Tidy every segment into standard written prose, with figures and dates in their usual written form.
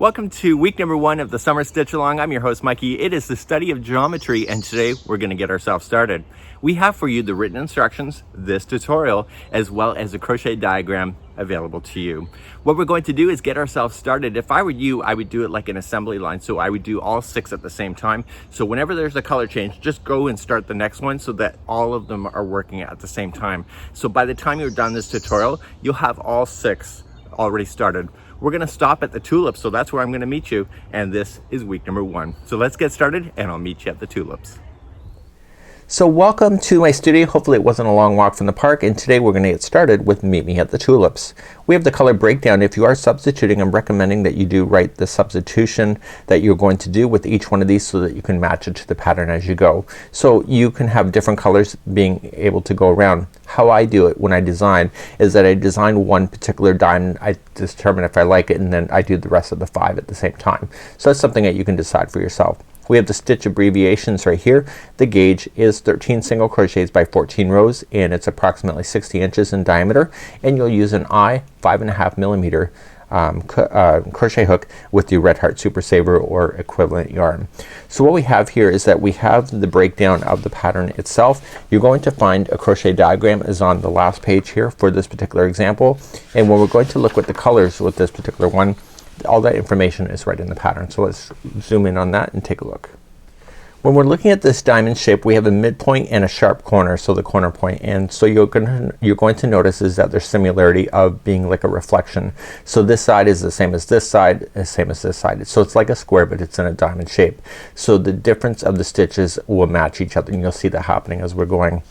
Welcome to week number 1 of the Summer Stitch Along. I'm your host, Mikey. It is the study of geometry, and today we're going to get ourselves started. We have for you the written instructions, this tutorial, as well as a crochet diagram available to you. What we're going to do is get ourselves started. If I were you, I would do it like an assembly line. So I would do all 6 at the same time. So whenever there's a color change, just go and start the next one so that all of them are working at the same time. So by the time you're done this tutorial, you'll have all 6 already started. We're gonna stop at the tulips, so that's where I'm gonna meet you, and this is week number 1. So let's get started, and I'll meet you at the tulips. So welcome to my studio. Hopefully it wasn't a long walk from the park, and today we're gonna get started with Meet Me at the Tulips. We have the color breakdown. If you are substituting, I'm recommending that you do write the substitution that you're going to do with each one of these so that you can match it to the pattern as you go. So you can have different colors being able to go around. How I do it when I design is that I design one particular diamond, I determine if I like it, and then I do the rest of the 5 at the same time. So that's something that you can decide for yourself. We have the stitch abbreviations right here. The gauge is 13 single crochets by 14 rows, and it's approximately 60 inches in diameter, and you'll use an I 5.5 millimeter crochet hook with your Red Heart Super Saver or equivalent yarn. So what we have here is that we have the breakdown of the pattern itself. You're going to find a crochet diagram is on the last page here for this particular example, and when we're going to look at the colors with this particular one, all that information is right in the pattern. So let's zoom in on that and take a look. When we're looking at this diamond shape, we have a midpoint and a sharp corner, so the corner point, and so you're going to notice is that there's similarity of being like a reflection. So this side is the same as this side, same as this side. So it's like a square, but it's in a diamond shape. So the difference of the stitches will match each other, and you'll see that happening as we're going.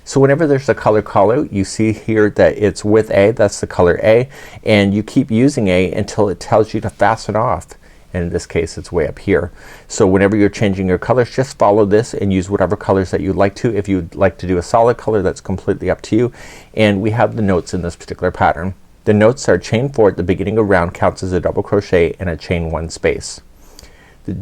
So whenever there's a color call out, you see here that it's with A, that's the color A, and you keep using A until it tells you to fasten off. And in this case it's way up here. So whenever you're changing your colors, just follow this and use whatever colors that you'd like to. If you'd like to do a solid color, that's completely up to you. And we have the notes in this particular pattern. The notes are chain 4 at the beginning of round counts as a double crochet and a chain 1 space.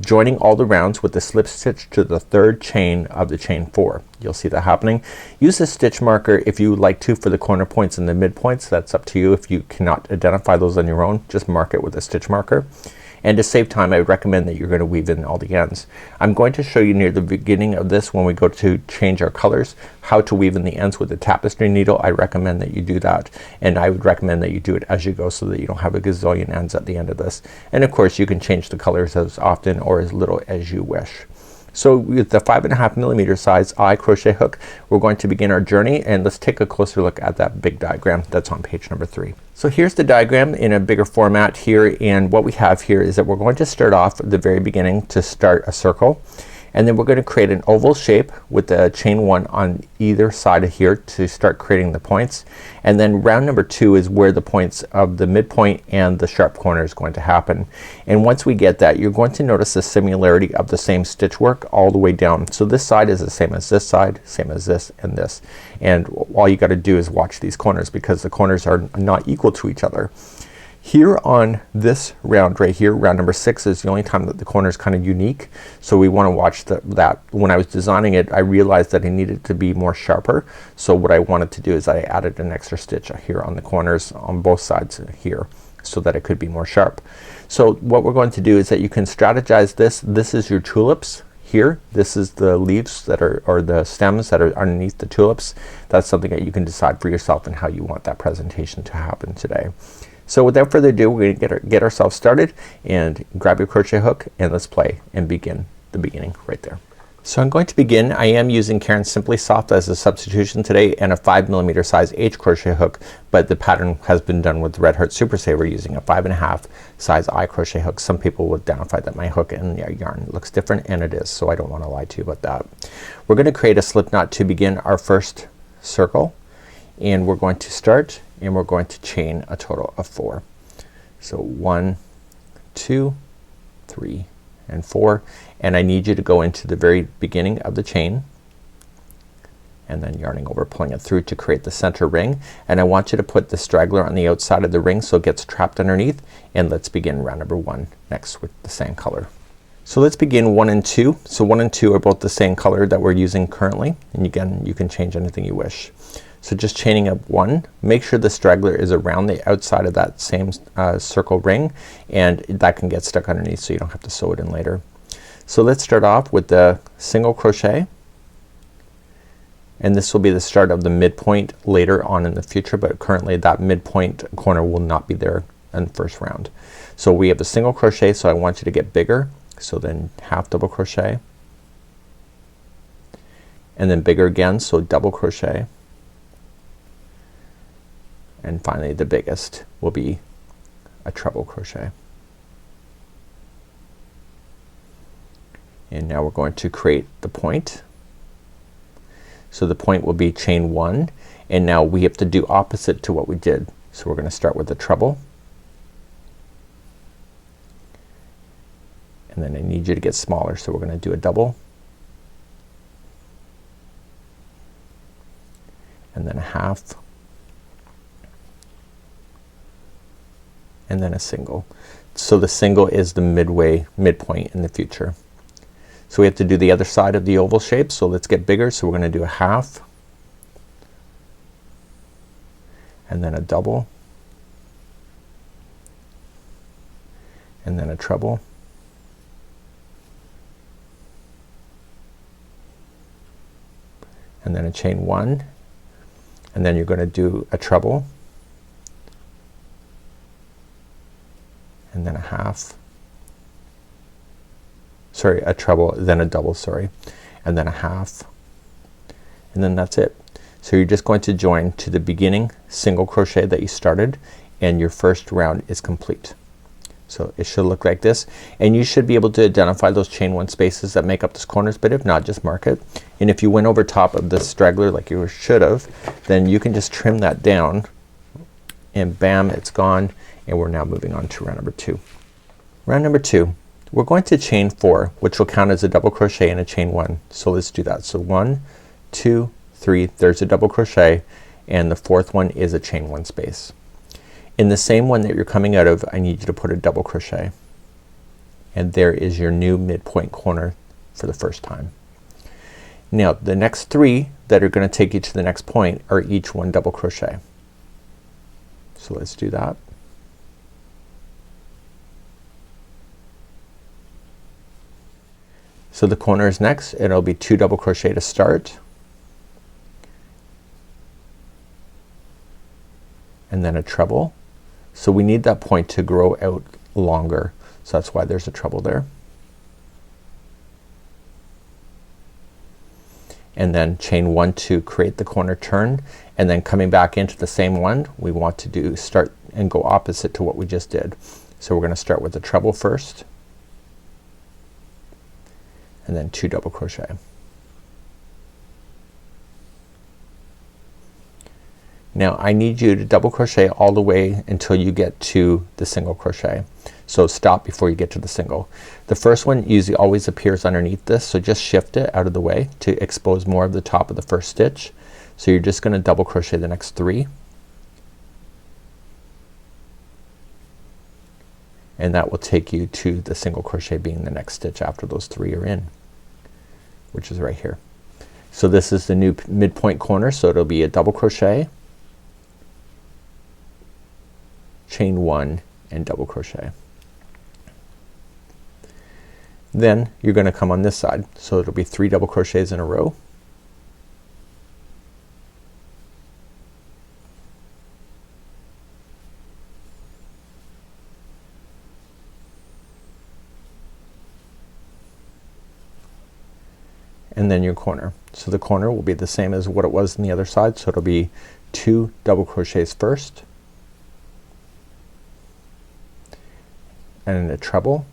Joining all the rounds with the slip stitch to the 3rd chain of the chain 4. You'll see that happening. Use a stitch marker if you would like to for the corner points and the midpoints. That's up to you. If you cannot identify those on your own, just mark it with a stitch marker. And to save time, I would recommend that you're going to weave in all the ends. I'm going to show you near the beginning of this when we go to change our colors how to weave in the ends with the tapestry needle. I recommend that you do that, and I would recommend that you do it as you go so that you don't have a gazillion ends at the end of this. And of course you can change the colors as often or as little as you wish. So with the 5.5 millimeter size I crochet hook, we're going to begin our journey, and let's take a closer look at that big diagram that's on page number 3. So here's the diagram in a bigger format here, and what we have here is that we're going to start off at the very beginning to start a circle, and then we're going to create an oval shape with the chain 1 on either side of here to start creating the points, and then round number 2 is where the points of the midpoint and the sharp corner is going to happen. And once we get that, you're going to notice the similarity of the same stitch work all the way down. So this side is the same as this side, same as this and this, and all you got to do is watch these corners because the corners are not equal to each other. Here on this round right here, round number 6 is the only time that the corner is kind of unique. So we want to watch that. When I was designing it, I realized that it needed to be more sharper. So what I wanted to do is I added an extra stitch here on the corners on both sides here so that it could be more sharp. So what we're going to do is that you can strategize this. This is your tulips here. This is the leaves that are, or the stems that are underneath the tulips. That's something that you can decide for yourself and how you want that presentation to happen today. So without further ado, we're going to get ourselves started, and grab your crochet hook and let's play and begin the beginning right there. So I'm going to begin. I am using Caron Simply Soft as a substitution today, and a 5 millimeter size H crochet hook, but the pattern has been done with Red Heart Super Saver using a 5.5 size I crochet hook. Some people will identify that my hook and yarn looks different, and it is, so I don't want to lie to you about that. We're going to create a slip knot to begin our first circle, and we're going to start and we're going to chain a total of 4. So 1, 2, 3 and 4, and I need you to go into the very beginning of the chain and then yarning over, pulling it through to create the center ring, and I want you to put the straggler on the outside of the ring so it gets trapped underneath. And let's begin round number 1 next with the same color. So let's begin 1 and 2. So 1 and 2 are both the same color that we're using currently, and again you can change anything you wish. So just chaining up 1, make sure the straggler is around the outside of that same circle ring, and that can get stuck underneath so you don't have to sew it in later. So let's start off with the single crochet, and this will be the start of the midpoint later on in the future, but currently that midpoint corner will not be there in the first round. So we have a single crochet, so I want you to get bigger, so then half double crochet, and then bigger again, so double crochet, and finally the biggest will be a treble crochet. And now we're going to create the point. So the point will be chain 1, and now we have to do opposite to what we did. So we're gonna start with the treble, and then I need you to get smaller, so we're gonna do a double, and then a half, and then a single. So the single is the midpoint in the future. So we have to do the other side of the oval shape, so let's get bigger. So we're gonna do a half, and then a double, and then a treble, and then a chain 1, and then you're gonna do a treble, and then a half, sorry, a treble, then a double, sorry, and then a half, and then that's it. So you're just going to join to the beginning single crochet that you started, and your first round is complete. So it should look like this, and you should be able to identify those chain 1 spaces that make up those corners, but if not, just mark it. And if you went over top of the straggler like you should have, then you can just trim that down, and bam, it's gone. And we're now moving on to round number 2. Round number 2, we're going to chain 4, which will count as a double crochet and a chain 1. So let's do that. So 1, 2, 3, there's a double crochet, and the 4th one is a chain 1 space. In the same one that you're coming out of, I need you to put a double crochet, and there is your new midpoint corner for the first time. Now the next 3 that are gonna take you to the next point are each 1 double crochet. So let's do that. So the corner is next, and it'll be 2 double crochet to start, and then a treble. So we need that point to grow out longer, so that's why there's a treble there. And then chain 1 to create the corner turn, and then coming back into the same one, we want to do start and go opposite to what we just did. So we're gonna start with the treble first, and then 2 double crochet. Now I need you to double crochet all the way until you get to the single crochet. So stop before you get to the single. The first one usually always appears underneath this, so just shift it out of the way to expose more of the top of the first stitch. So you're just gonna double crochet the next 3, and that will take you to the single crochet being the next stitch after those 3 are in, which is right here. So this is the new midpoint corner, so it'll be a double crochet, chain 1, and double crochet. Then you're gonna come on this side, so it'll be 3 double crochets in a row, and then your corner. So the corner will be the same as what it was on the other side, so it'll be 2 double crochets first, and a treble,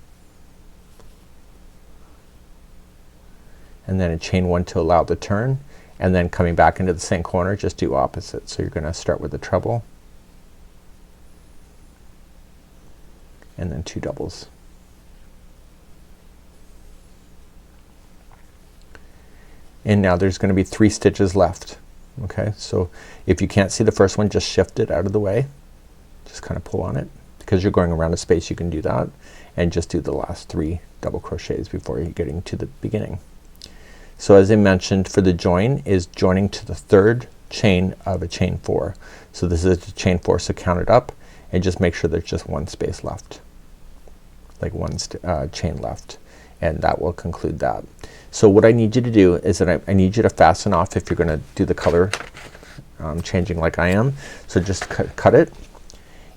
and then a chain 1 to allow the turn, and then coming back into the same corner, just do opposite. So you're gonna start with the treble, and then 2 doubles. And now there's gonna be 3 stitches left. Okay, so if you can't see the first one, just shift it out of the way, just kind of pull on it. Because you're going around a space, you can do that, and just do the last 3 double crochets before you're getting to the beginning. So as I mentioned, for the join is joining to the 3rd chain of a chain 4. So this is a chain 4, so count it up and just make sure there's just one space left, like one chain left, and that will conclude that. So what I need you to do is that I need you to fasten off if you're gonna do the color changing like I am. So just cut it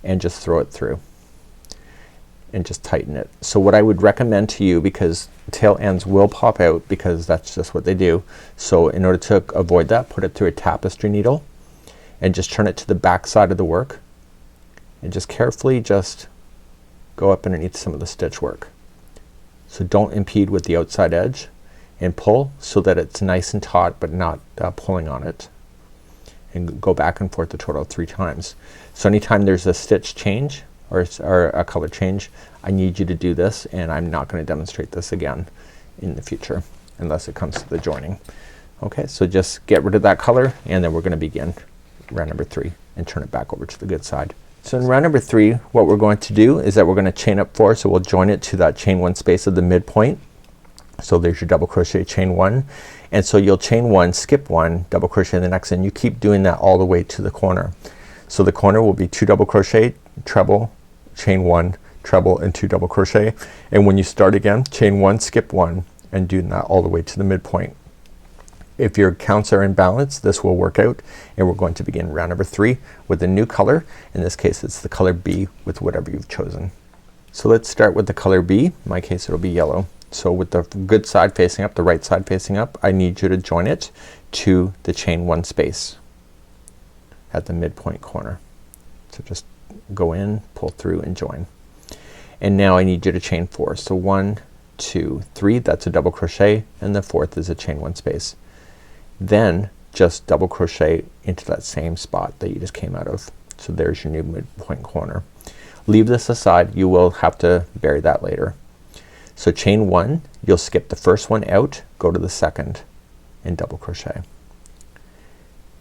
and just throw it through and just tighten it. So what I would recommend to you, because tail ends will pop out because that's just what they do, so in order to avoid that, put it through a tapestry needle and just turn it to the back side of the work and just carefully just go up underneath some of the stitch work. So don't impede with the outside edge, and pull so that it's nice and taut but not pulling on it, and go back and forth a total of 3 times. So anytime there's a stitch change or a color change, I need you to do this, and I'm not gonna demonstrate this again in the future unless it comes to the joining. Okay, so just get rid of that color, and then we're gonna begin round number 3 and turn it back over to the good side. So in round number 3, what we're going to do is that we're gonna chain up 4, so we'll join it to that chain 1 space of the midpoint. So there's your double crochet, chain 1, and so you'll chain 1, skip 1, double crochet in the next, and you keep doing that all the way to the corner. So the corner will be 2 double crochet, treble, chain 1, treble, and 2 double crochet, and when you start again, chain 1, skip 1, and do that all the way to the midpoint. If your counts are in balance, this will work out, and we're going to begin round number 3 with a new color. In this case it's the color B with whatever you've chosen. So let's start with the color B. In my case it'll be yellow. So with the good side facing up, the right side facing up, I need you to join it to the chain 1 space at the midpoint corner. So just go in, pull through, and join. And now I need you to chain 4. So 1, 2, 3, that's a double crochet, and the 4th is a chain 1 space. Then just double crochet into that same spot that you just came out of. So there's your new midpoint corner. Leave this aside, you will have to bury that later. So chain 1, you'll skip the first one out, go to the second, and double crochet.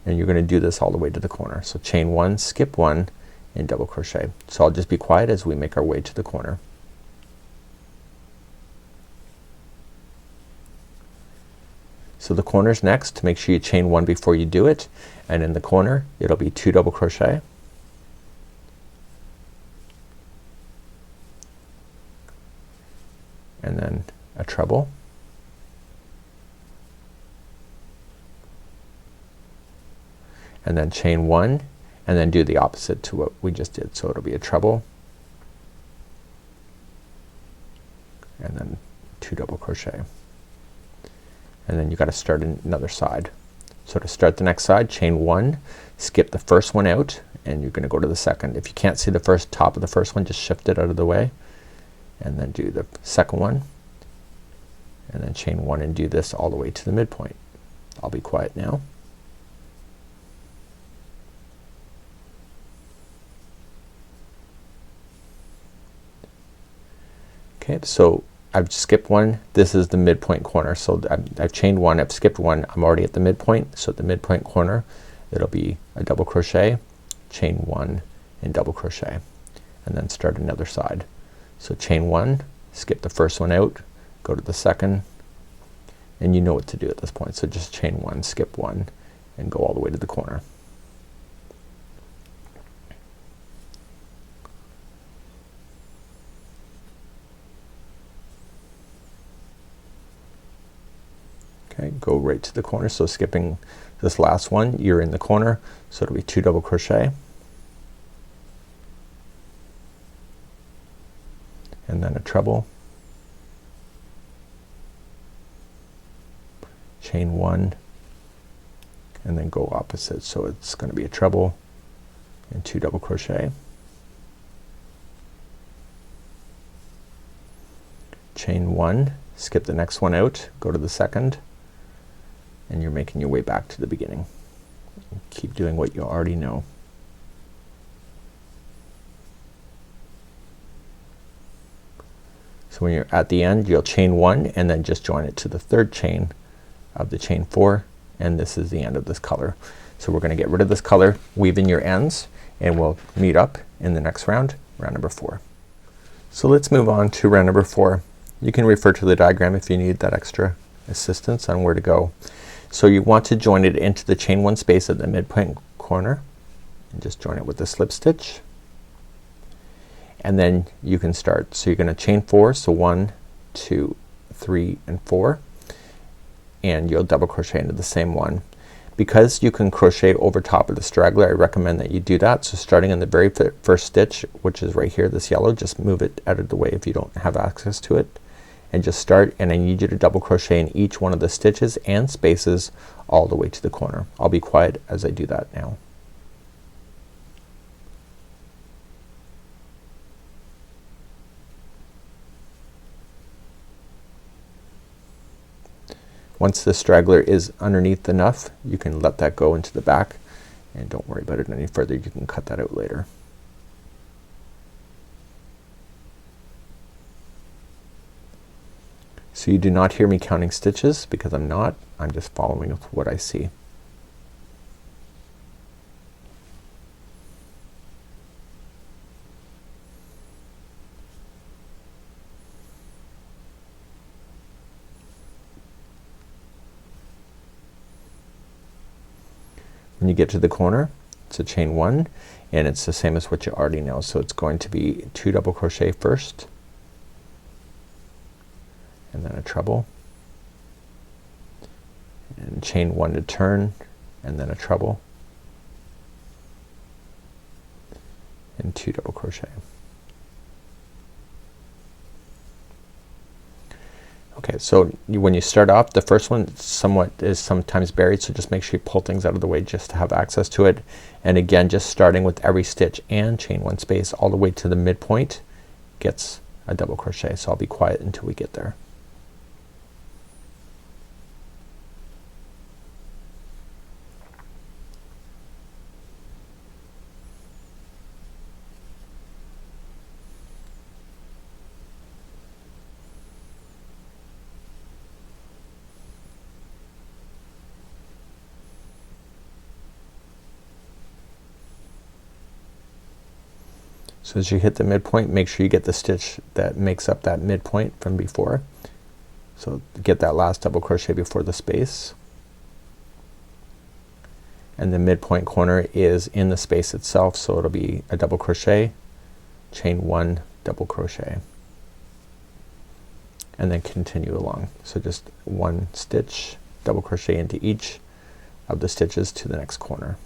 And you're gonna do this all the way to the corner. So chain 1, skip 1, and double crochet. So I'll just be quiet as we make our way to the corner. So the corner's next. Make sure you chain 1 before you do it, and in the corner it'll be 2 double crochet, and then a treble, and then chain 1, and then do the opposite to what we just did. So it'll be a treble, and then 2 double crochet, and then you gotta start another side. So to start the next side, chain 1, skip the first one out, and you're gonna go to the second. If you can't see the first top of the first one, just shift it out of the way, and then do the second one, and then chain 1 and do this all the way to the midpoint. I'll be quiet now. Okay, so I've skipped 1. This is the midpoint corner. So I've chained 1, I've skipped 1, I'm already at the midpoint. So at the midpoint corner it'll be a double crochet, chain 1, and double crochet, and then start another side. So chain 1, skip the first one out, go to the second, and you know what to do at this point. So just chain 1, skip 1, and go all the way to the corner. Okay, go right to the corner. So skipping this last one, you're in the corner, so it'll be 2 double crochet, and then a treble, chain 1, and then go opposite. So it's gonna be a treble and 2 double crochet, chain 1, skip the next one out, go to the second, and you're making your way back to the beginning. Keep doing what you already know. So when you're at the end, you'll chain 1 and then just join it to the third chain of the chain 4, and this is the end of this color. So we're gonna get rid of this color, weave in your ends, and we'll meet up in the next round, round number 4. So let's move on to round number 4. You can refer to the diagram if you need that extra assistance on where to go. So you want to join it into the chain 1 space at the midpoint corner and just join it with the slip stitch, and then you can start. So you're gonna chain 4, so 1, 2, 3 and 4, and you'll double crochet into the same one. Because you can crochet over top of the straggler, I recommend that you do that. So starting in the very first stitch, which is right here, this yellow, just move it out of the way if you don't have access to it, and just start, and I need you to double crochet in each one of the stitches and spaces all the way to the corner. I'll be quiet as I do that now. Once the straggler is underneath enough, you can let that go into the back and don't worry about it any further. You can cut that out later. So you do not hear me counting stitches because I'm not. I'm just following with what I see. When you get to the corner, it's a chain 1 and it's the same as what you already know. So it's going to be 2 double crochet first, and then a treble, and chain 1 to turn, and then a treble, and 2 double crochet. Okay, so when you start off, the first one is sometimes buried, so just make sure you pull things out of the way just to have access to it. And again, just starting with every stitch and chain 1 space all the way to the midpoint gets a double crochet. So I'll be quiet until we get there. So as you hit the midpoint, make sure you get the stitch that makes up that midpoint from before. So get that last double crochet before the space. And the midpoint corner is in the space itself, so it'll be a double crochet, chain 1, double crochet, and then continue along. So just 1 stitch, double crochet into each of the stitches to the next corner.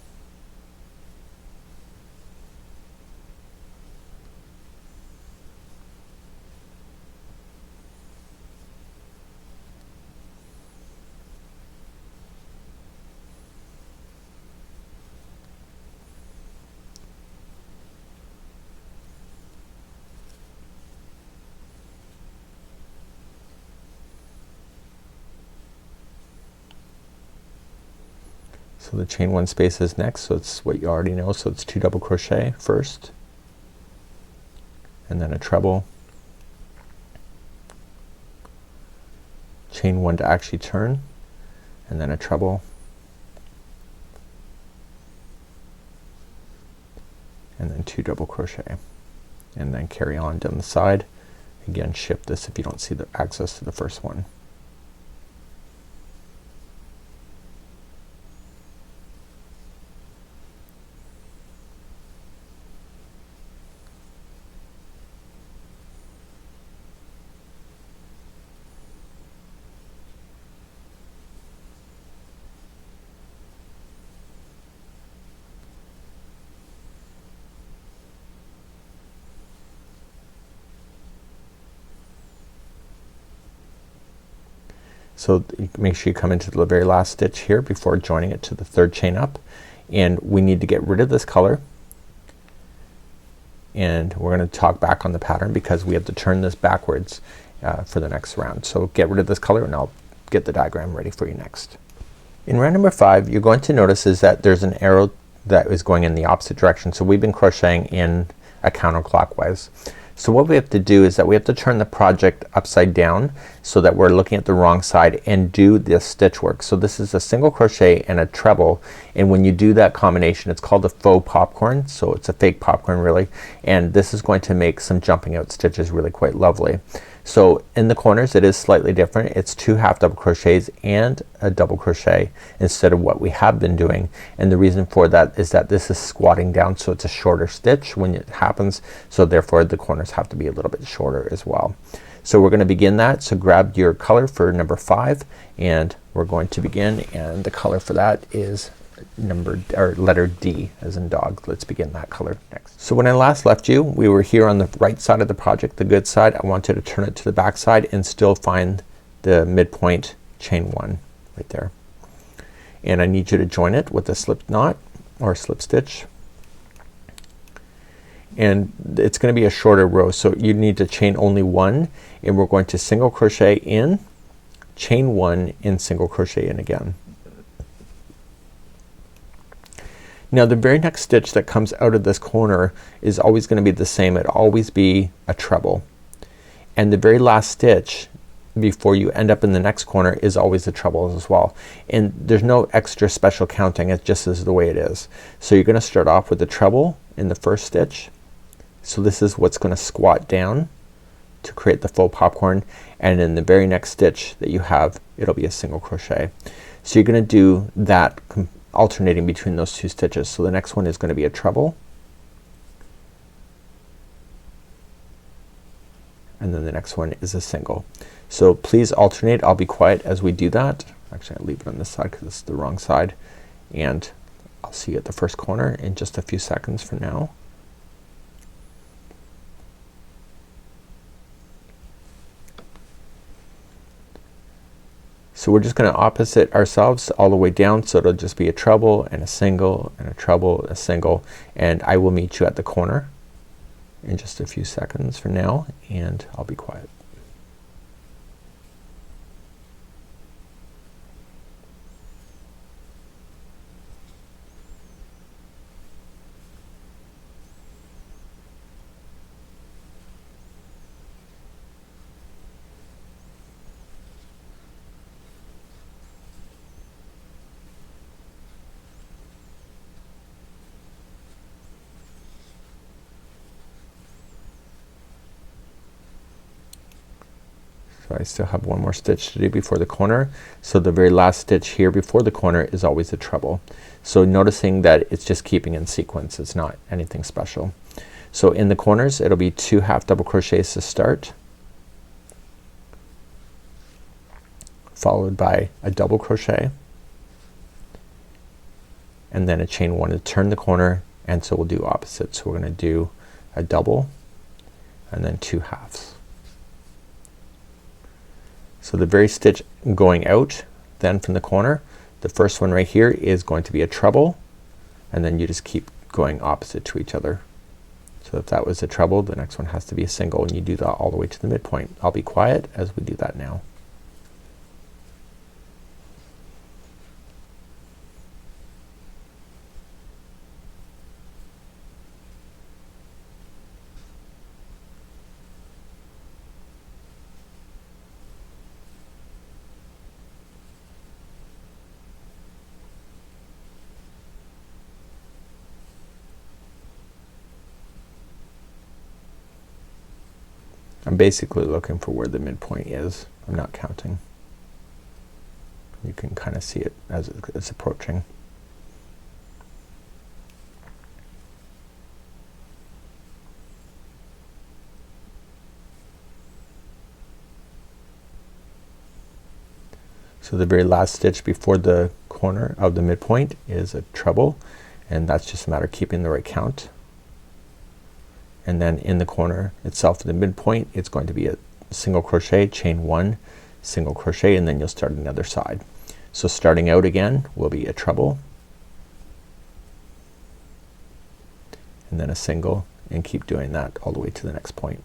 So the chain 1 space is next, so it's what you already know. So it's 2 double crochet first, and then a treble, chain 1 to actually turn, and then a treble, and then 2 double crochet, and then carry on down the side. Again, shift this if you don't see the access to the first one. So make sure you come into the very last stitch here before joining it to the 3rd chain up, and we need to get rid of this color, and we're gonna talk back on the pattern because we have to turn this backwards for the next round. So get rid of this color and I'll get the diagram ready for you next. In round number 5, you're going to notice is that there's an arrow that is going in the opposite direction. So we've been crocheting in a counterclockwise. So what we have to do is that we have to turn the project upside down so that we're looking at the wrong side and do this stitch work. So this is a single crochet and a treble, and when you do that combination it's called a faux popcorn. So it's a fake popcorn really, and this is going to make some jumping out stitches really quite lovely. So in the corners it is slightly different. It's 2 half double crochets and a double crochet instead of what we have been doing, and the reason for that is that this is squatting down, so it's a shorter stitch when it happens, so therefore the corners have to be a little bit shorter as well. So we're gonna begin that. So grab your color for number 5 and we're going to begin, and the color for that is letter D as in dog. Let's begin that color next. So when I last left you, we were here on the right side of the project, the good side. I wanted to turn it to the back side and still find the midpoint chain 1 right there, and I need you to join it with a slip knot or slip stitch, and it's gonna be a shorter row, so you need to chain only 1, and we're going to single crochet in, chain 1 and single crochet in again. Now the very next stitch that comes out of this corner is always gonna be the same. It'll always be a treble, and the very last stitch before you end up in the next corner is always the treble as well, and there's no extra special counting. It just is the way it is. So you're gonna start off with the treble in the first stitch, so this is what's gonna squat down to create the full popcorn, and in the very next stitch that you have, it'll be a single crochet. So you're gonna do that alternating between those 2 stitches. So the next one is gonna be a treble, and then the next one is a single. So please alternate. I'll be quiet as we do that. Actually I'll leave it on this side because it's the wrong side, and I'll see you at the first corner in just a few seconds from now. So we're just gonna opposite ourselves all the way down, so it'll just be a treble and a single and a treble, a single, and I will meet you at the corner in just a few seconds from now, and I'll be quiet. So I still have one more stitch to do before the corner. So the very last stitch here before the corner is always a treble. So noticing that it's just keeping in sequence, it's not anything special. So in the corners it'll be 2 half double crochets to start, followed by a double crochet, and then a chain 1 to turn the corner, and so we'll do opposite. So we're gonna do a double and then 2 halves. So the very stitch going out then from the corner, the first one right here is going to be a treble, and then you just keep going opposite to each other. So if that was a treble, the next one has to be a single, and you do that all the way to the midpoint. I'll be quiet as we do that now. I'm basically looking for where the midpoint is. I'm not counting. You can kind of see it as it's approaching. So the very last stitch before the corner of the midpoint is a treble, and that's just a matter of keeping the right count. And then in the corner itself, the midpoint, it's going to be a single crochet, chain 1, single crochet, and then you'll start another side. So starting out again will be a treble, and then a single, and keep doing that all the way to the next point.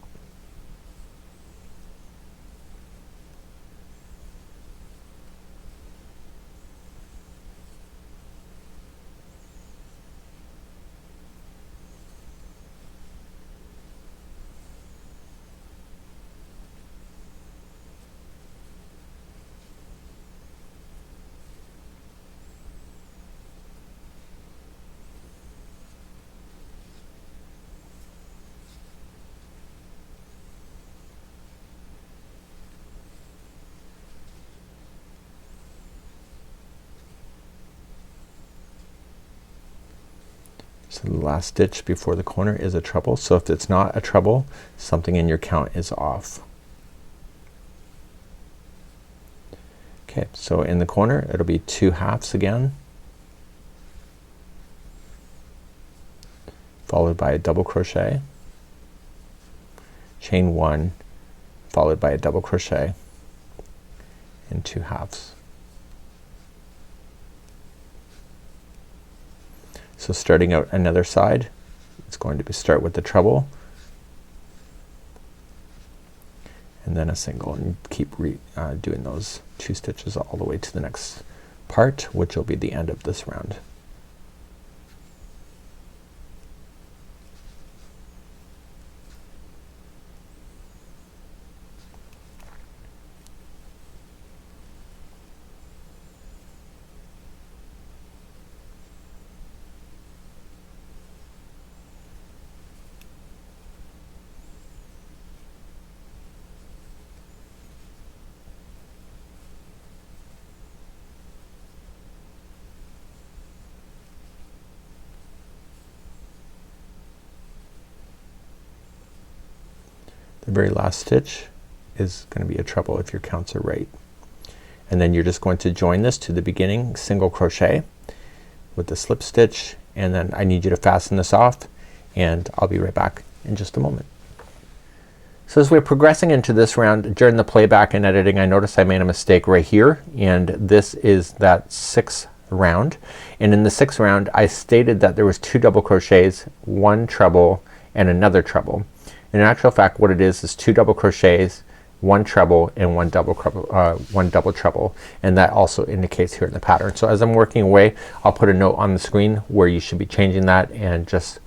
So the last stitch before the corner is a treble. So if it's not a treble, something in your count is off. Okay, so in the corner it'll be 2 halves again, followed by a double crochet, chain 1, followed by a double crochet, and 2 halves. So starting out another side, it's going to start with the treble and then a single, and keep doing those 2 stitches all the way to the next part, which will be the end of this round. The very last stitch is going to be a treble if your counts are right. And then you're just going to join this to the beginning single crochet with the slip stitch, and then I need you to fasten this off, and I'll be right back in just a moment. So as we're progressing into this round, during the playback and editing, I noticed I made a mistake right here, and this is that 6th round. And in the 6th round I stated that there was 2 double crochets, 1 treble, and another treble. In actual fact what it is 2 double crochets, 1 treble, and 1 double treble, and that also indicates here in the pattern. So as I'm working away, I'll put a note on the screen where you should be changing that, and just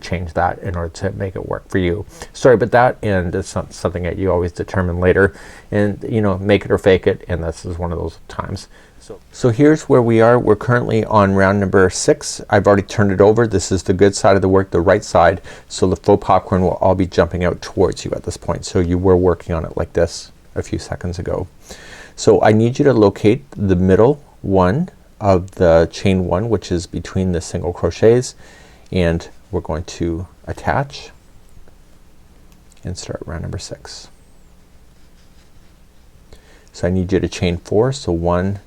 change that in order to make it work for you. Sorry about that, and it's not something that you always determine later, and you know, make it or fake it, and this is one of those times. So here's where we are. We're currently on round number 6. I've already turned it over. This is the good side of the work, the right side. So the faux popcorn will all be jumping out towards you at this point. So you were working on it like this a few seconds ago. So I need you to locate the middle one of the chain 1, which is between the single crochets, and we're going to attach and start round number 6. So I need you to chain 4. So 1,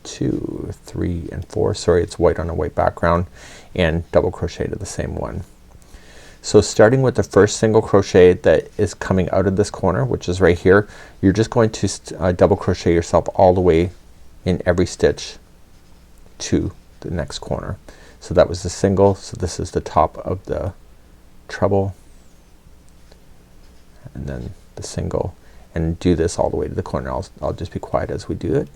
2, 3, and 4. Sorry, it's white on a white background, and double crochet to the same one. So starting with the first single crochet that is coming out of this corner, which is right here, you're just going to double crochet yourself all the way in every stitch to the next corner. So that was the single, so this is the top of the treble, and then the single, and do this all the way to the corner. I'll just be quiet as we do it.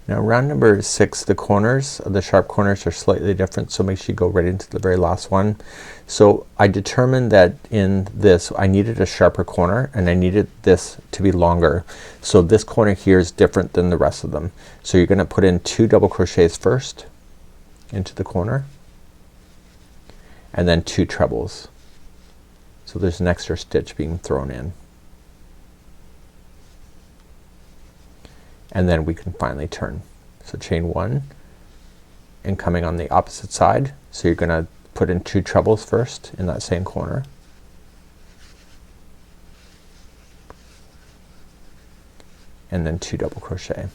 Now round number 6, the corners, the sharp corners are slightly different, so make sure you go right into the very last one. So I determined that in this I needed a sharper corner, and I needed this to be longer. So this corner here is different than the rest of them. So you're gonna put in 2 double crochets first into the corner, and then 2 trebles. So there's an extra stitch being thrown in. And then we can finally turn. So chain 1 and coming on the opposite side. So you're gonna put in 2 trebles first in that same corner, and then 2 double crochet.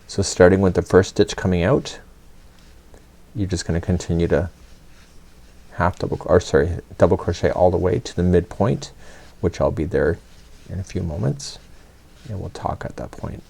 So starting with the first stitch coming out, you're just gonna continue to double crochet all the way to the midpoint, which I'll be there in a few moments, and we'll talk at that point.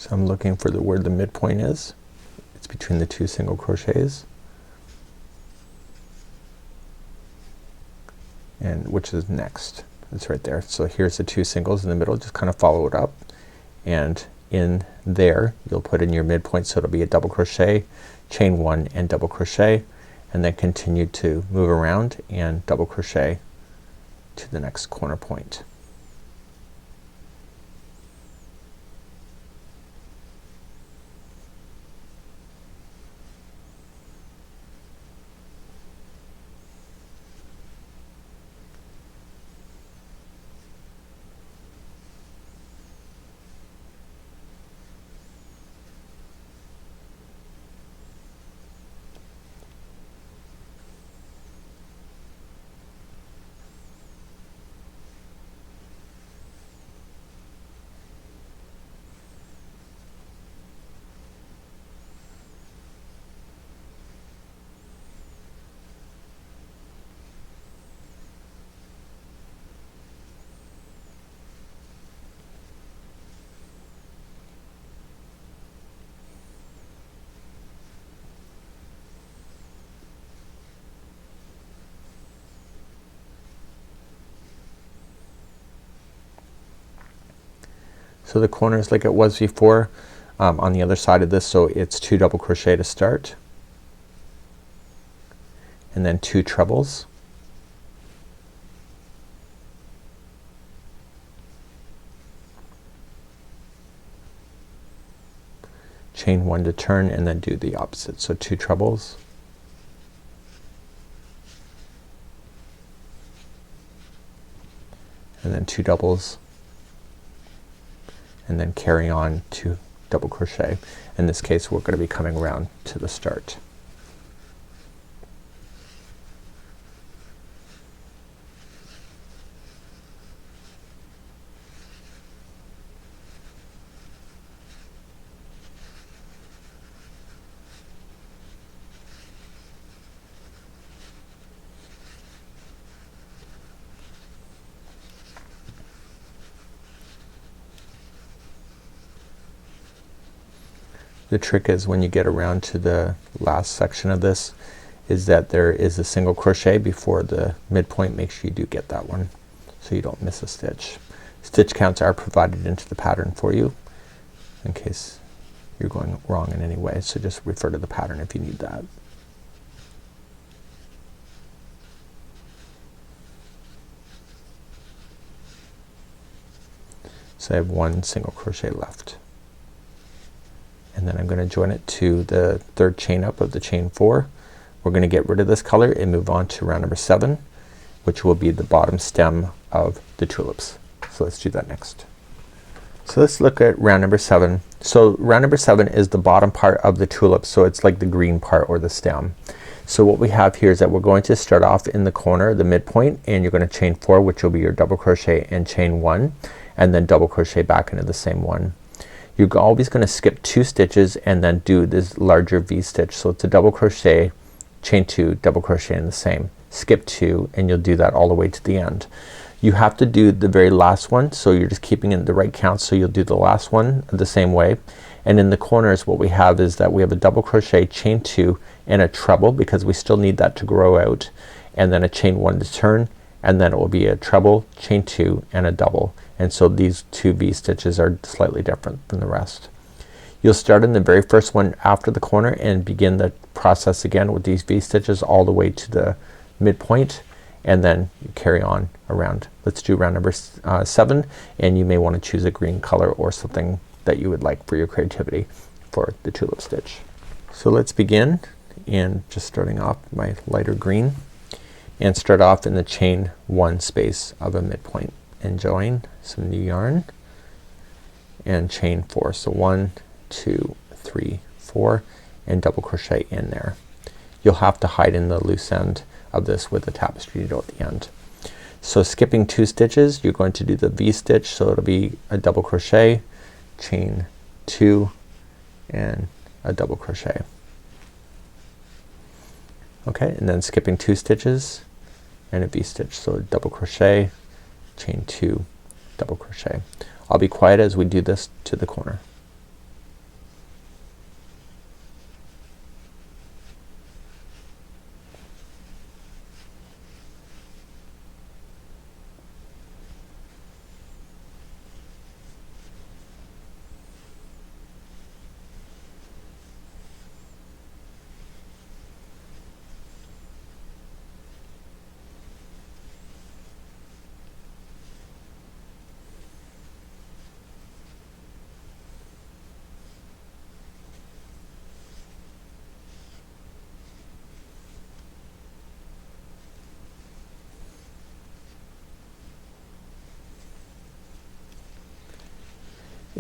So I'm looking for where the midpoint is. It's between the 2 single crochets, and which is next. It's right there. So here's the 2 singles in the middle. Just kind of follow it up, and in there you'll put in your midpoint, so it'll be a double crochet, chain 1 and double crochet, and then continue to move around and double crochet to the next corner point. So the corner is like it was before on the other side of this, so it's 2 double crochet to start, and then 2 trebles, chain 1 to turn, and then do the opposite. So 2 trebles, and then 2 doubles, and then carry on to double crochet. In this case we're going to be coming around to the start. The trick is when you get around to the last section of this is that there is a single crochet before the midpoint. Make sure you do get that one so you don't miss a stitch. Stitch counts are provided into the pattern for you in case you're going wrong in any way, so just refer to the pattern if you need that. So I have 1 single crochet left, and then I'm gonna join it to the 3rd chain up of the chain 4. We're gonna get rid of this color and move on to round number 7, which will be the bottom stem of the tulips. So let's do that next. So let's look at round number 7. So round number 7 is the bottom part of the tulip, so it's like the green part or the stem. So what we have here is that we're going to start off in the corner, the midpoint, and you're gonna chain 4, which will be your double crochet and chain 1, and then double crochet back into the same one. You're always gonna skip 2 stitches and then do this larger V stitch. So it's a double crochet, chain 2, double crochet in the same, skip 2, and you'll do that all the way to the end. You have to do the very last one, so you're just keeping it in the right count, so you'll do the last one the same way. And in the corners what we have is that we have a double crochet, chain 2, and a treble because we still need that to grow out, and then a chain 1 to turn, and then it will be a treble, chain 2, and a double. And so these 2 V stitches are slightly different than the rest. You'll start in the very first one after the corner and begin the process again with these V stitches all the way to the midpoint, and then you carry on around. Let's do round number 7, and you may want to choose a green color or something that you would like for your creativity for the tulip stitch. So let's begin, and just starting off my lighter green, and start off in the chain 1 space of a midpoint and join some new yarn and chain 4. So 1, 2, 3, 4, and double crochet in there. You'll have to hide in the loose end of this with a tapestry needle at the end. So skipping 2 stitches, you're going to do the V stitch, so it'll be a double crochet, chain 2, and a double crochet. Okay, and then skipping 2 stitches and a V stitch, so a double crochet, chain 2, double crochet. I'll be quiet as we do this to the corner.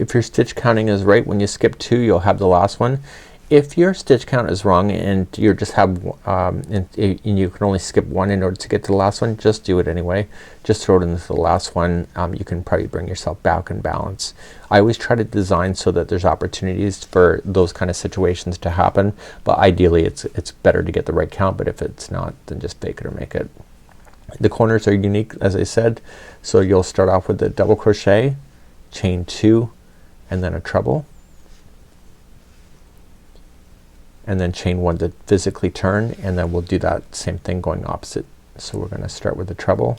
if your stitch counting is right, when you skip 2 you'll have the last one. If your stitch count is wrong and you just have and you can only skip 1 in order to get to the last one, just do it anyway. Just throw it into the last one. You can probably bring yourself back in balance. I always try to design so that there's opportunities for those kind of situations to happen, but ideally it's better to get the right count, but if it's not, then just fake it or make it. The corners are unique, as I said, so you'll start off with the double crochet, chain 2 and then a treble, and then chain 1 to physically turn, and then we'll do that same thing going opposite. So we're gonna start with the treble,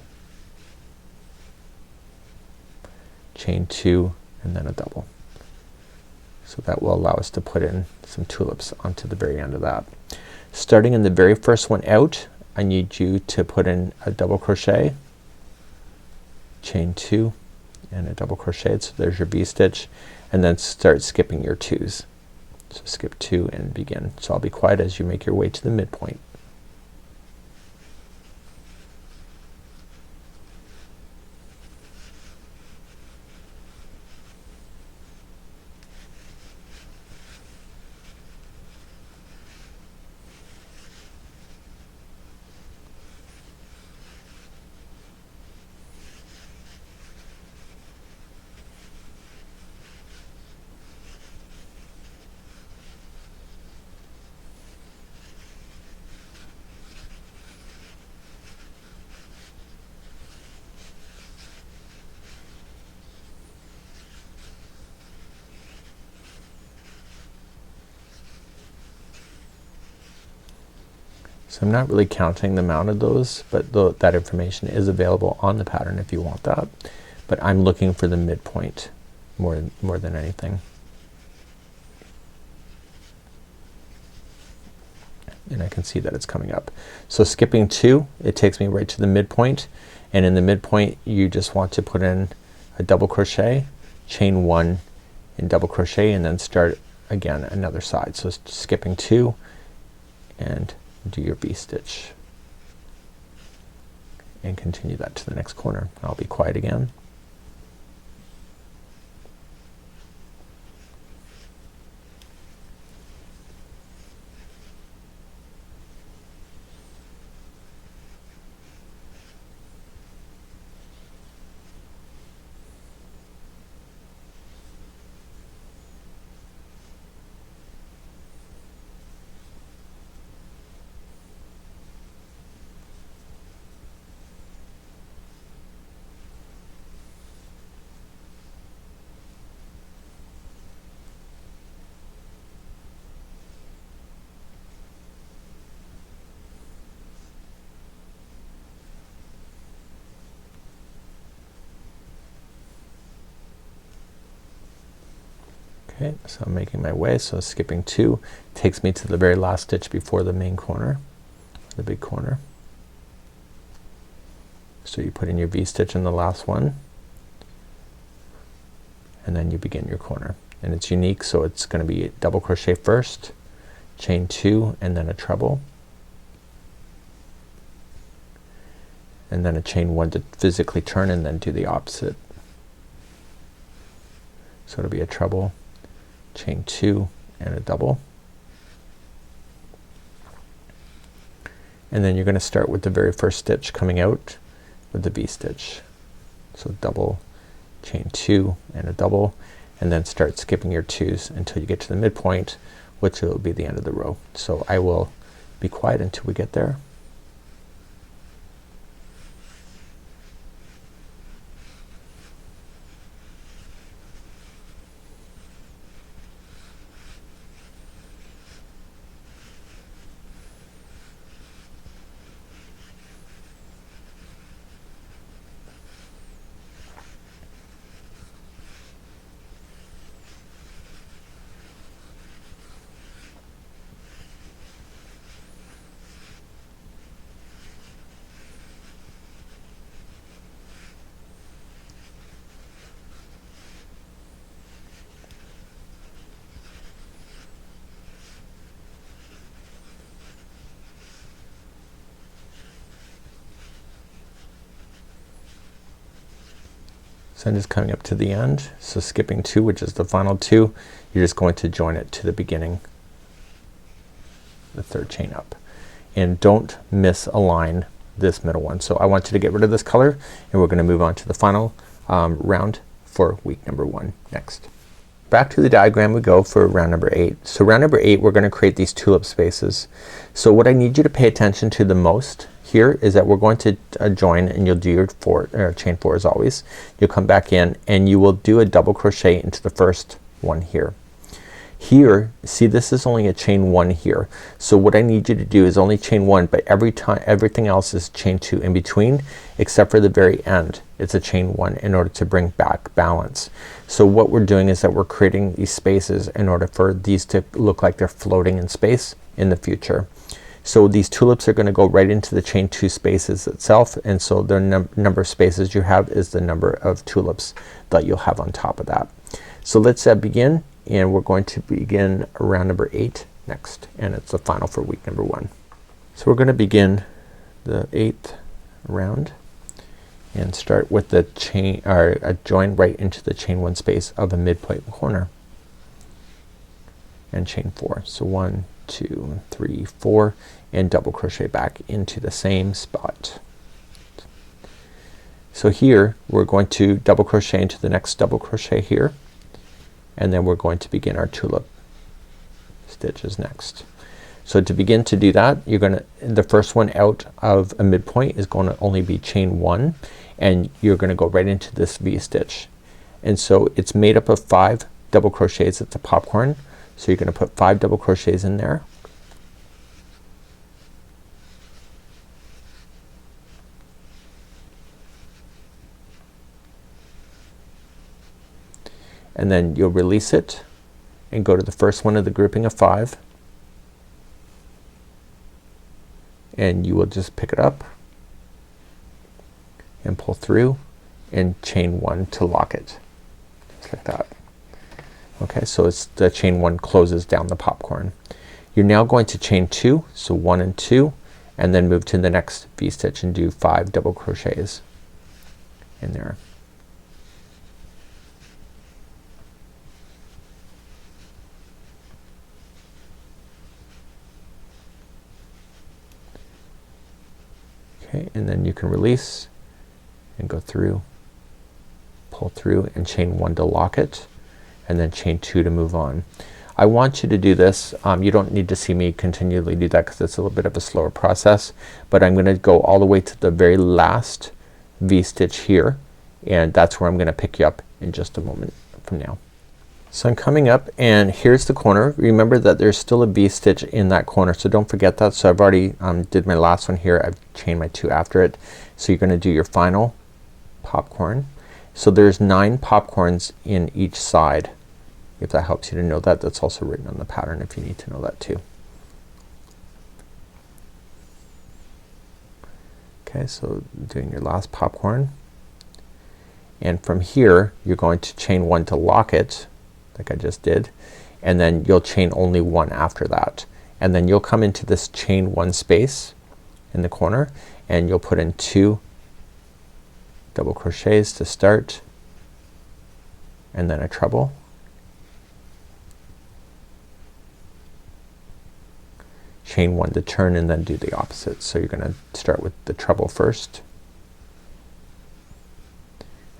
chain 2 and then a double. So that will allow us to put in some tulips onto the very end of that. Starting in the very first one out, I need you to put in a double crochet, chain 2 and a double crochet, so there's your V-stitch, and then start skipping your 2s. So skip 2 and begin. So I'll be quiet as you make your way to the midpoint. So I'm not really counting the amount of those, but that information is available on the pattern if you want that. But I'm looking for the midpoint more than anything. And I can see that it's coming up. So skipping 2, it takes me right to the midpoint, and in the midpoint you just want to put in a double crochet, chain 1 and double crochet, and then start again another side. So skipping 2 and do your V-stitch and continue that to the next corner. I'll be quiet again. Okay, so I'm making my way. So skipping 2 takes me to the very last stitch before the main corner, the big corner. So you put in your V-stitch in the last one, and then you begin your corner. And it's unique, so it's gonna be double crochet first, chain 2 and then a treble, and then a chain 1 to physically turn, and then do the opposite. So it'll be a treble, chain 2 and a double, and then you're gonna start with the very first stitch coming out with the V-stitch. So double, chain 2 and a double, and then start skipping your 2s until you get to the midpoint, which will be the end of the row. So I will be quiet until we get there. So I'm just coming up to the end, so skipping 2, which is the final 2, you're just going to join it to the beginning, the 3rd chain up, and don't misalign this middle one. So I want you to get rid of this color, and we're gonna move on to the final round for week number 1 next. Back to the diagram we go for round number 8. So round number 8 we're gonna create these tulip spaces. So what I need you to pay attention to the most here is that we're going to join, and you'll do your chain 4 as always. You'll come back in and you will do a double crochet into the first one here. Here, see, this is only a chain 1 here. So what I need you to do is only chain 1, but everything else is chain 2 in between, except for the very end. It's a chain 1 in order to bring back balance. So what we're doing is that we're creating these spaces in order for these to look like they're floating in space in the future. So these tulips are gonna go right into the chain 2 spaces itself, and so the number of spaces you have is the number of tulips that you'll have on top of that. So let's begin, and we're going to begin round number 8 next, and it's the final for week number 1. So we're gonna begin the 8th round and start with the chain, or a join right into the chain 1 space of a midpoint corner, and chain 4. So 1, 2, 3, 4, and double crochet back into the same spot. So here we're going to double crochet into the next double crochet here, and then we're going to begin our tulip stitches next. So to begin to do that, you're gonna, the first one out of a midpoint is going to only be chain 1, and you're gonna go right into this V-stitch. And so it's made up of 5 double crochets. It's a popcorn. So you're gonna put 5 double crochets in there. And then you'll release it and go to the first one of the grouping of 5, and you will just pick it up and pull through and chain 1 to lock it, just like that. Okay, so it's the chain 1 closes down the popcorn. You're now going to chain 2, so 1 and 2, and then move to the next V-stitch and do 5 double crochets in there. Okay, and then you can release and go through, pull through, and chain 1 to lock it, and then chain 2 to move on. I want you to do this. You don't need to see me continually do that because it's a little bit of a slower process, but I'm gonna go all the way to the very last V-stitch here, and that's where I'm gonna pick you up in just a moment from now. So I'm coming up, and here's the corner. Remember that there's still a V-stitch in that corner, so don't forget that. So I've already did my last one here. I've chained my 2 after it. So you're gonna do your final popcorn. So there's 9 popcorns in each side. If that helps you to know that, that's also written on the pattern if you need to know that too. Okay, so doing your last popcorn, and from here you're going to chain 1 to lock it like I just did, and then you'll chain only 1 after that, and then you'll come into this chain 1 space in the corner, and you'll put in 2 double crochets to start, and then a treble, chain 1 to turn, and then do the opposite. So you're gonna start with the treble first,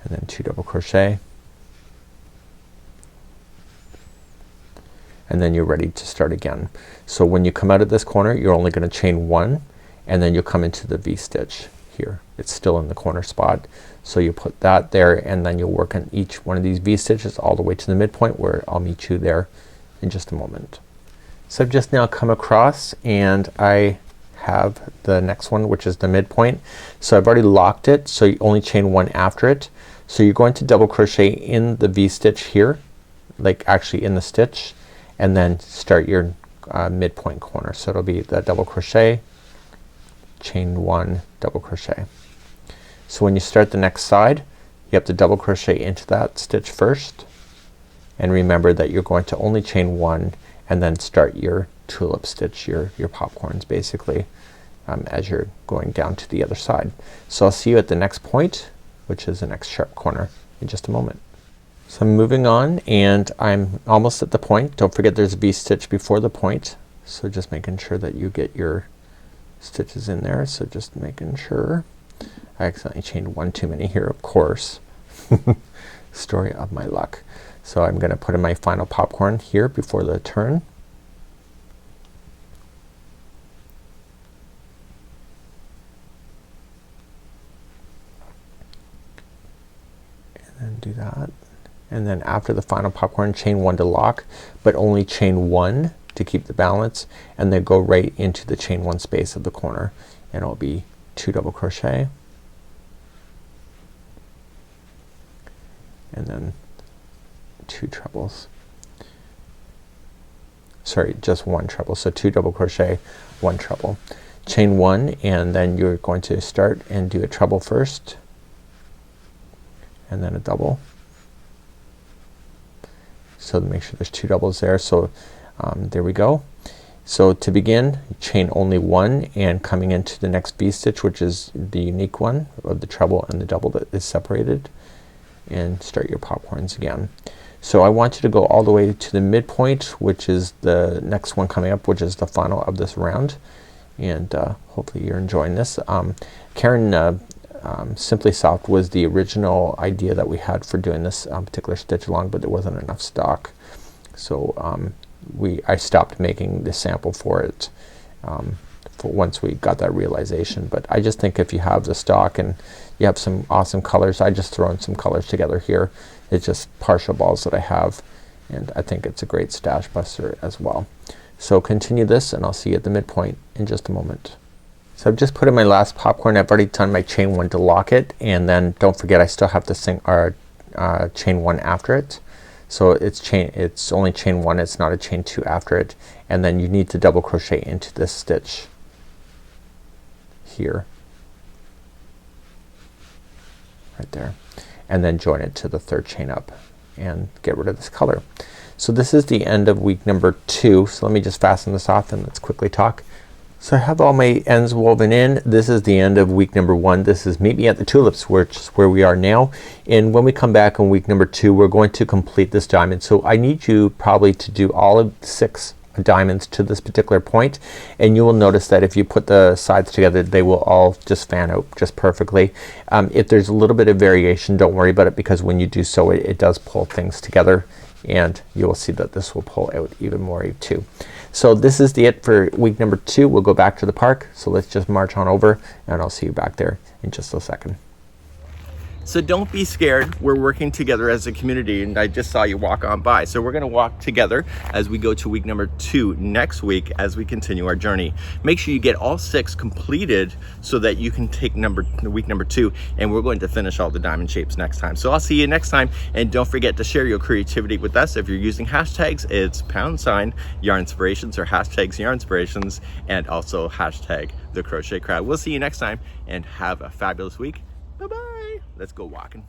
and then 2 double crochet, and then you're ready to start again. So when you come out of this corner, you're only gonna chain 1, and then you'll come into the V-stitch here. It's still in the corner spot, so you put that there, and then you'll work on each one of these V-stitches all the way to the midpoint, where I'll meet you there in just a moment. So I've just now come across, and I have the next one, which is the midpoint. So I've already locked it, so you only chain 1 after it. So you're going to double crochet in the V-stitch here, like actually in the stitch, and then start your midpoint corner. So it'll be the double crochet, chain 1, double crochet. So when you start the next side, you have to double crochet into that stitch first, and remember that you're going to only chain 1 and then start your tulip stitch, your popcorns basically, as you're going down to the other side. So I'll see you at the next point, which is the next sharp corner in just a moment. So I'm moving on and I'm almost at the point. Don't forget there's a V-stitch before the point. So just making sure that you get your stitches in there. So just making sure. I accidentally chained one too many here, of course. Story of my luck. So I'm gonna put in my final popcorn here before the turn. And then do that. And then after the final popcorn, chain one to lock, but only chain one to keep the balance, and then go right into the chain one space of the corner, and it'll be 2 double crochet and then 2 trebles. Sorry, just 1 treble. So 2 double crochet, 1 treble. Chain 1 and then you're going to start and do a treble first and then a double. So make sure there's 2 doubles there. So there we go. So to begin, chain only 1 and coming into the next V-stitch, which is the unique one of the treble and the double that is separated, and start your popcorns again. So I want you to go all the way to the midpoint, which is the next one coming up, which is the final of this round, and hopefully you're enjoying this. Caron Simply Soft was the original idea that we had for doing this particular stitch along, but there wasn't enough stock, so I stopped making the sample for it for once we got that realization. But I just think if you have the stock and you have some awesome colors, I just thrown some colors together here. It's just partial balls that I have, and I think it's a great stash buster as well. So continue this and I'll see you at the midpoint in just a moment. So I've just put in my last popcorn. I've already done my chain 1 to lock it, and then don't forget I still have to chain 1 after it. So it's only chain 1, it's not a chain 2 after it, and then you need to double crochet into this stitch here, right there, and then join it to the 3rd chain up and get rid of this color. So this is the end of week number 2. So let me just fasten this off and let's quickly talk. So I have all my ends woven in. This is the end of week number 1. This is Meet Me at the Tulips, which is where we are now. And when we come back on week number 2, we're going to complete this diamond. So I need you probably to do all of 6 diamonds to this particular point, and you will notice that if you put the sides together, they will all just fan out just perfectly. If there's a little bit of variation, don't worry about it, because when you do so, it does pull things together, and you will see that this will pull out even more too. So this is it for week number 2. We'll go back to the park. So let's just march on over, and I'll see you back there in just a second. So don't be scared. We're working together as a community, and I just saw you walk on by. So we're gonna walk together as we go to week number 2 next week as we continue our journey. Make sure you get all 6 completed so that you can take week number 2, and we're going to finish all the diamond shapes next time. So I'll see you next time, and don't forget to share your creativity with us. If you're using hashtags, it's #yarnspirations or #yarnspirations, and also #the crochet crowd. We'll see you next time, and have a fabulous week. Bye-bye. Let's go walking.